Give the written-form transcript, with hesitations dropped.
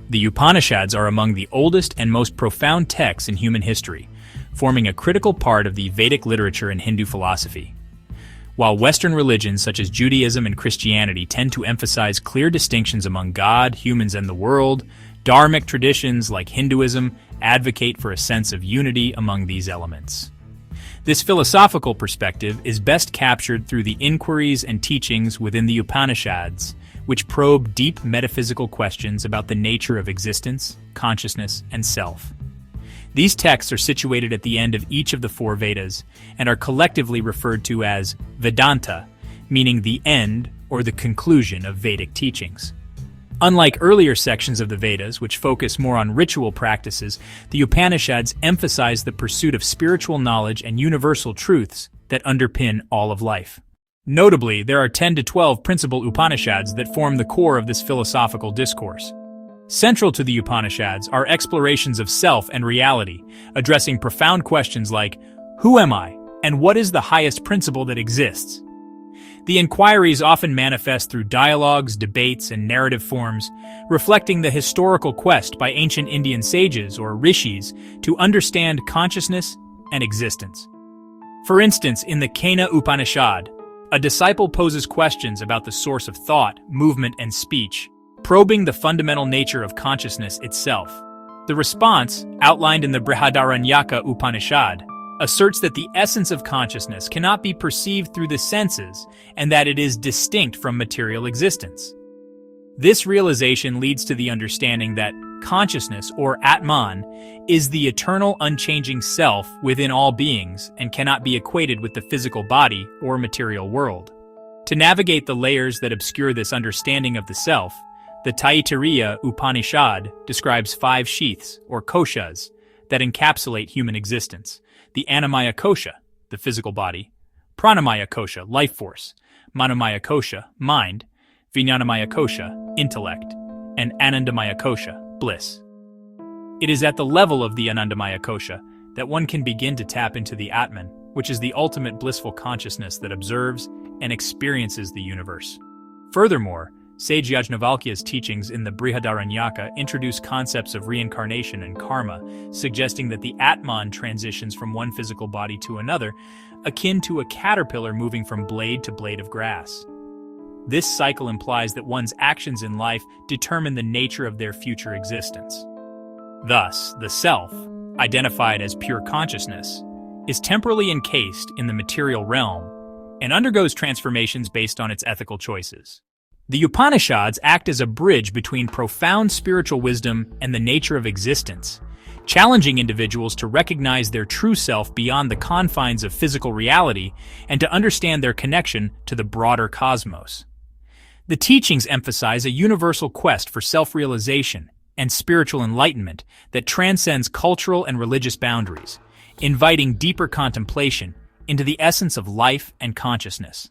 The Upanishads are among the oldest and most profound texts in human history, forming a critical part of the Vedic literature and Hindu philosophy. While Western religions such as Judaism and Christianity tend to emphasize clear distinctions among God, humans, and the world, Dharmic traditions like Hinduism advocate for a sense of unity among these elements. This philosophical perspective is best captured through the inquiries and teachings within the Upanishads, which probe deep metaphysical questions about the nature of existence, consciousness, and self. These texts are situated at the end of each of the four Vedas and are collectively referred to as Vedanta, meaning the end or the conclusion of Vedic teachings. Unlike earlier sections of the Vedas, which focus more on ritual practices, the Upanishads emphasize the pursuit of spiritual knowledge and universal truths that underpin all of life. Notably, there are 10 to 12 principal Upanishads that form the core of this philosophical discourse. Central to the Upanishads are explorations of self and reality, addressing profound questions like, who am I, and what is the highest principle that exists? The inquiries often manifest through dialogues, debates, and narrative forms, reflecting the historical quest by ancient Indian sages or rishis to understand consciousness and existence. For instance, in the Kena Upanishad, a disciple poses questions about the source of thought, movement, and speech, probing the fundamental nature of consciousness itself. The response, outlined in the Brihadaranyaka Upanishad, asserts that the essence of consciousness cannot be perceived through the senses and that it is distinct from material existence. This realization leads to the understanding that consciousness, or Atman, is the eternal, unchanging self within all beings and cannot be equated with the physical body or material world. To navigate the layers that obscure this understanding of the self, the Taittiriya Upanishad describes 5 sheaths, or koshas, that encapsulate human existence: the Annamaya Kosha, the physical body; Pranamaya Kosha, life force; Manomaya Kosha, mind; Vijnanamaya Kosha, intellect; and Anandamaya Kosha, bliss. It is at the level of the Anandamaya Kosha that one can begin to tap into the Atman, which is the ultimate blissful consciousness that observes and experiences the universe. Furthermore, sage Yajnavalkya's teachings in the Brihadaranyaka introduce concepts of reincarnation and karma, suggesting that the Atman transitions from one physical body to another, akin to a caterpillar moving from blade to blade of grass. This cycle implies that one's actions in life determine the nature of their future existence. Thus, the self, identified as pure consciousness, is temporally encased in the material realm and undergoes transformations based on its ethical choices. The Upanishads act as a bridge between profound spiritual wisdom and the nature of existence, challenging individuals to recognize their true self beyond the confines of physical reality and to understand their connection to the broader cosmos. The teachings emphasize a universal quest for self-realization and spiritual enlightenment that transcends cultural and religious boundaries, inviting deeper contemplation into the essence of life and consciousness.